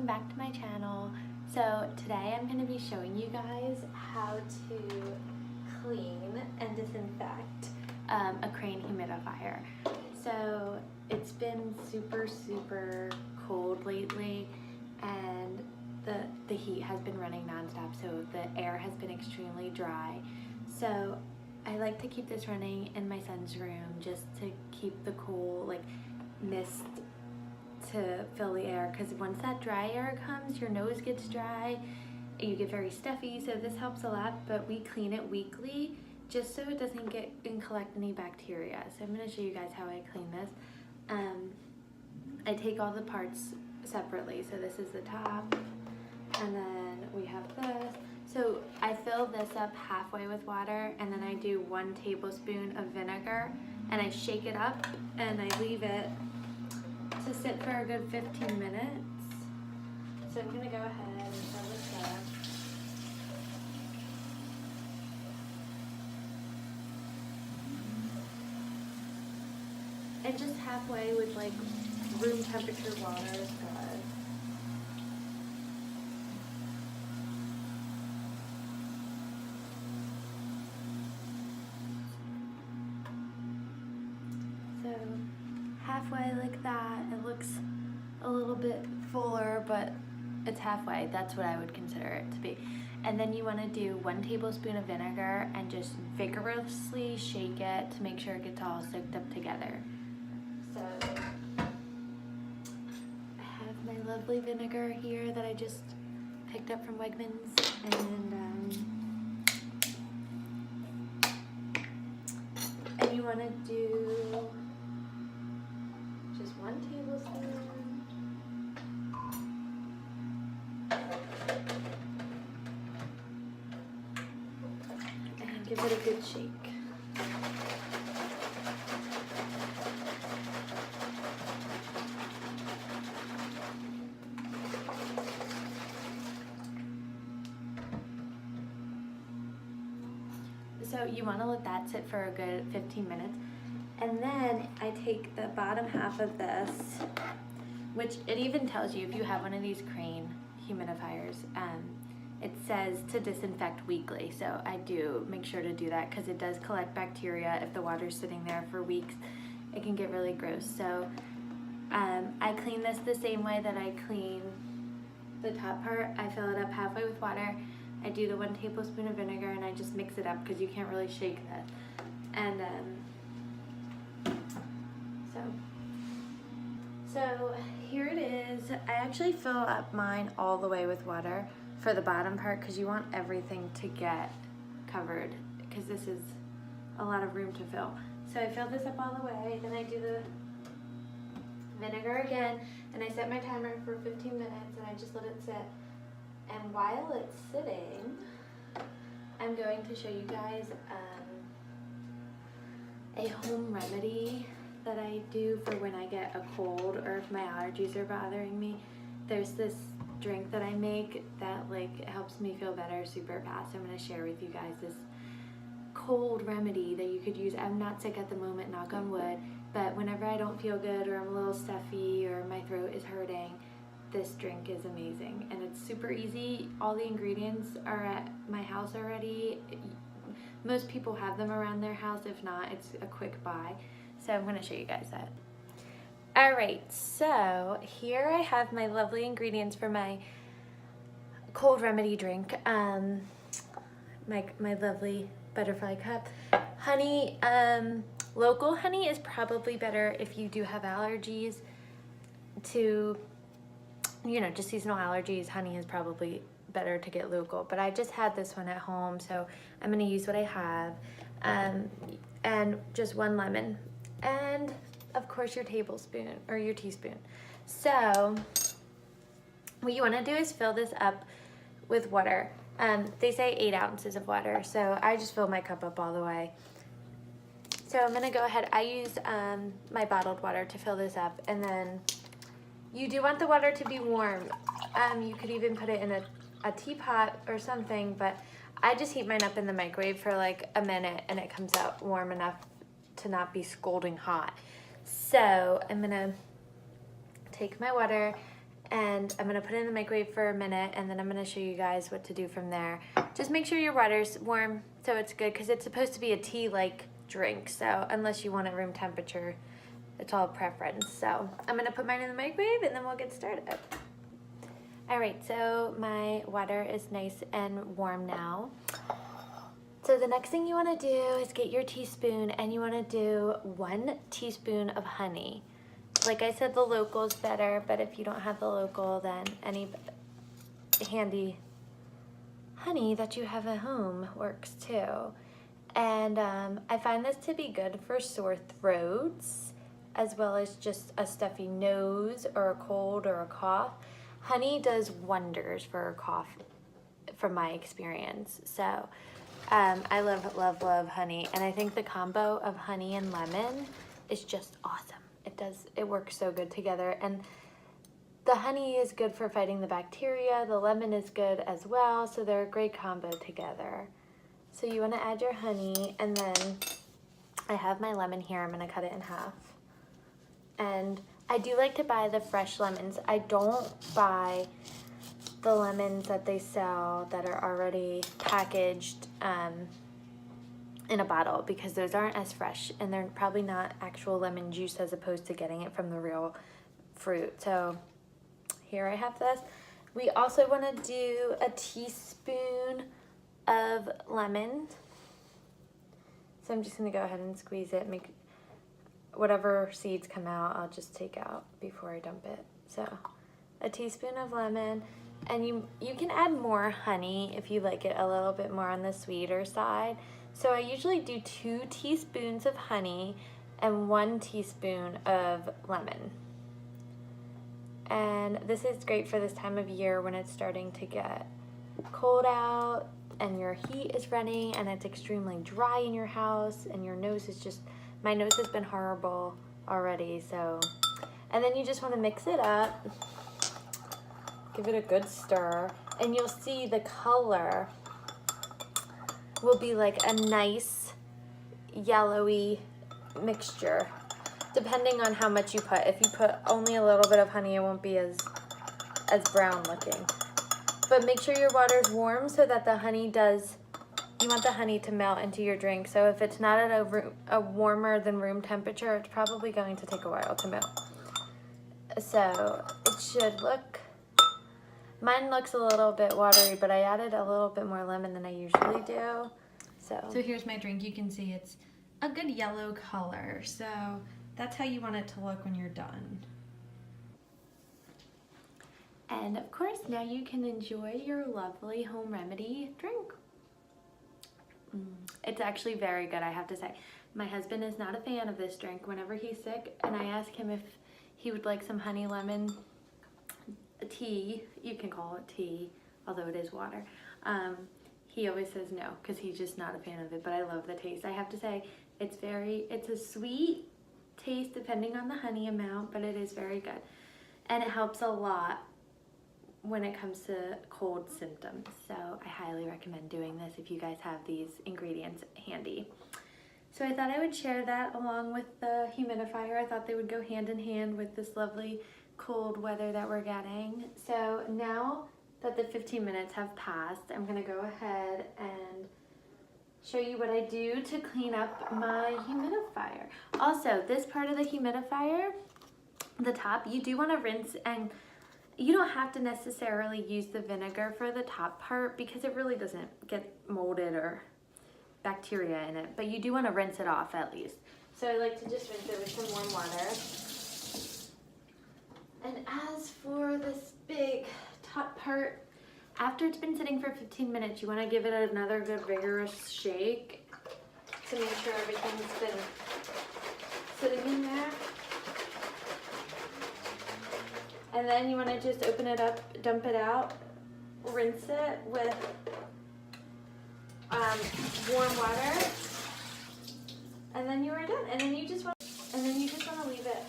welcome back to my channel. So today I'm going to be showing you guys how to clean and disinfect a crane humidifier. So it's been super cold lately, and the heat has been running nonstop, so the air has been extremely dry. So I like to keep this running in my son's room just to keep the cool mist to fill the air, because once that dry air comes, your nose gets dry, you get very stuffy, so this helps a lot. But we clean it weekly just so it doesn't get and collect any bacteria. So I'm going to show you guys how I clean this. I take all the parts separately. So this is the top, and then we have this. So I fill this up halfway with water, and then I do 1 tablespoon of vinegar, and I shake it up, and I leave it to sit for a good 15 minutes. So I'm gonna go ahead and fill this up. And just halfway with room temperature water is good. So halfway like that. It looks a little bit fuller, but it's halfway. That's what I would consider it to be. And then you want to do 1 tablespoon of vinegar and just vigorously shake it to make sure it gets all soaked up together. So I have my lovely vinegar here that I just picked up from Wegmans, and you want to do just 1 tablespoon. And give it a good shake. So you want to let that sit for a good 15 minutes. And then I take the bottom half of this, which it even tells you if you have one of these crane humidifiers, it says to disinfect weekly. So I do make sure to do that, because it does collect bacteria. If the water's sitting there for weeks, it can get really gross. So I clean this the same way that I clean the top part. I fill it up halfway with water. I do the 1 tablespoon of vinegar, and I just mix it up because you can't really shake that. And So here it is. I actually fill up mine all the way with water for the bottom part, because you want everything to get covered, because this is a lot of room to fill. So I fill this up all the way, then I do the vinegar again, and I set my timer for 15 minutes, and I just let it sit. And while it's sitting, I'm going to show you guys a home remedy that I do for when I get a cold or if my allergies are bothering me. There's this drink that I make that helps me feel better super fast. I'm going to share with you guys this cold remedy that you could use. I'm not sick at the moment, knock on wood, but whenever I don't feel good or I'm a little stuffy or my throat is hurting, this drink is amazing, and it's super easy. All the ingredients are at my house already. Most people have them around their house. If not, it's a quick buy. So I'm going to show you guys that. Alright, so here I have my lovely ingredients for my cold remedy drink. My lovely butterfly cup. Honey, local honey is probably better if you do have allergies to, just seasonal allergies. Honey is probably better to get local, but I just had this one at home, so I'm going to use what I have. And just 1 lemon, and of course your tablespoon or your teaspoon. So what you want to do is fill this up with water. They say 8 ounces of water, so I just fill my cup up all the way. So I'm going to go ahead, I use my bottled water to fill this up, and then you do want the water to be warm. You could even put it in a teapot or something, but I just heat mine up in the microwave for a minute, and it comes out warm enough to not be scalding hot. So I'm gonna take my water and I'm gonna put it in the microwave for a minute, and then I'm gonna show you guys what to do from there. Just make sure your water's warm so it's good, because it's supposed to be a tea-like drink, so unless you want it room temperature, it's all preference. So I'm gonna put mine in the microwave and then we'll get started. All right, so my water is nice and warm now. So the next thing you wanna do is get your teaspoon, and you wanna do 1 teaspoon of honey. Like I said, the local is better, but if you don't have the local, then any handy honey that you have at home works too. And I find this to be good for sore throats, as well as just a stuffy nose or a cold or a cough. Honey does wonders for a cough, from my experience. So I love honey, and I think the combo of honey and lemon is just awesome. It works so good together, and the honey is good for fighting the bacteria. The lemon is good as well, so they're a great combo together. So you want to add your honey, and then I have my lemon here. I'm going to cut it in half. And I do like to buy the fresh lemons. I don't buy the lemons that they sell that are already packaged in a bottle, because those aren't as fresh, and they're probably not actual lemon juice as opposed to getting it from the real fruit. So here I have this. We also want to do a teaspoon of lemon. So I'm just going to go ahead and squeeze it, make whatever seeds come out, I'll just take out before I dump it. So a teaspoon of lemon, and you can add more honey if you like it a little bit more on the sweeter side. So I usually do 2 teaspoons of honey and 1 teaspoon of lemon. And this is great for this time of year when it's starting to get cold out and your heat is running and it's extremely dry in your house, and your nose is just, my nose has been horrible already. So, and then you just want to mix it up, give it a good stir, and you'll see the color will be like a nice yellowy mixture, depending on how much you put. If you put only a little bit of honey, it won't be as brown looking. But make sure your water is warm so that the honey does, you want the honey to melt into your drink. So if it's not at a warmer than room temperature, it's probably going to take a while to melt. So it should look, mine looks a little bit watery, but I added a little bit more lemon than I usually do. So here's my drink. You can see it's a good yellow color. So that's how you want it to look when you're done. And of course, now you can enjoy your lovely home remedy drink. It's actually very good, I have to say. My husband is not a fan of this drink. Whenever he's sick and I ask him if he would like some honey lemon tea, you can call it tea, although it is water, he always says no, because he's just not a fan of it, but I love the taste. I have to say, it's a sweet taste depending on the honey amount, but it is very good. And it helps a lot when it comes to cold symptoms. So I highly recommend doing this if you guys have these ingredients handy. So I thought I would share that along with the humidifier. I thought they would go hand in hand with this lovely cold weather that we're getting. So now that the 15 minutes have passed, I'm gonna go ahead and show you what I do to clean up my humidifier. Also, this part of the humidifier, the top, you do wanna rinse, and you don't have to necessarily use the vinegar for the top part because it really doesn't get molded or bacteria in it, but you do want to rinse it off at least. So I like to just rinse it with some warm water. And as for this big top part, after it's been sitting for 15 minutes, you want to give it another good vigorous shake to make sure everything's been sitting in there. And then you want to just open it up, dump it out, rinse it with warm water, and then you are done. And then you just want to leave it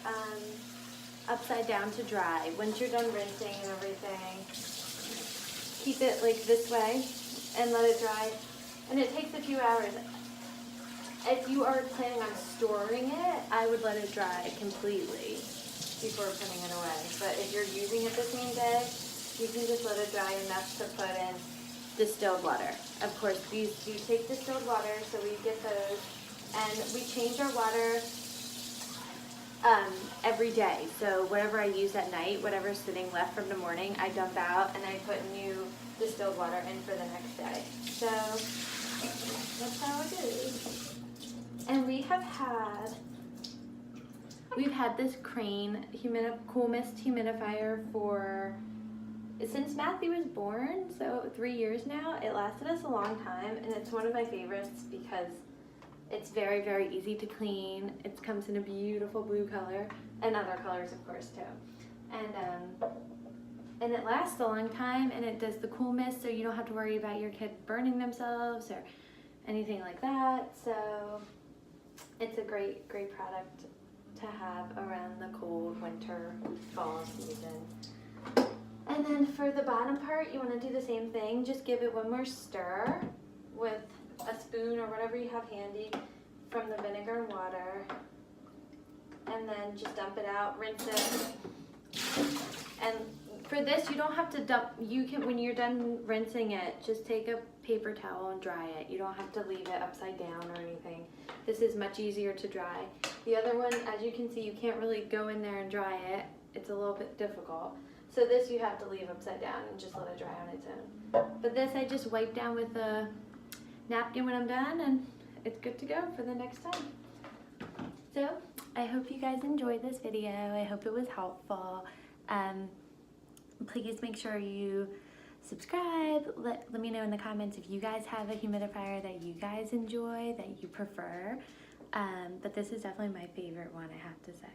upside down to dry. Once you're done rinsing and everything, keep it like this way and let it dry. And it takes a few hours. If you are planning on storing it, I would let it dry completely, before putting it away. But if you're using it the same day, you can just let it dry enough to put in distilled water. Of course, these do take distilled water, so we get those. And we change our water every day. So whatever I use at night, whatever's sitting left from the morning, I dump out and I put new distilled water in for the next day. So that's how it is. And we've had this Crane Cool Mist humidifier since Matthew was born, so 3 years now. It lasted us a long time, and it's one of my favorites because it's very, very easy to clean. It comes in a beautiful blue color, and other colors of course too. And it lasts a long time, and it does the cool mist, so you don't have to worry about your kid burning themselves or anything like that. So it's a great, great product to have around the cold winter, fall season. And then for the bottom part, you want to do the same thing. Just give it one more stir with a spoon or whatever you have handy from the vinegar and water. And then just dump it out, rinse it. And for this, you don't have to dump, you can, when you're done rinsing it, just take a paper towel and dry it. You don't have to leave it upside down or anything. This is much easier to dry. The other one, as you can see, you can't really go in there and dry it. It's a little bit difficult. So this you have to leave upside down and just let it dry on its own. But this I just wipe down with a napkin when I'm done, and it's good to go for the next time. So I hope you guys enjoyed this video. I hope it was helpful. Please make sure you subscribe. Let me know in the comments if you guys have a humidifier that you guys enjoy, that you prefer. But this is definitely my favorite one, I have to say.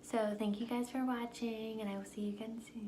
So thank you guys for watching, and I will see you again soon.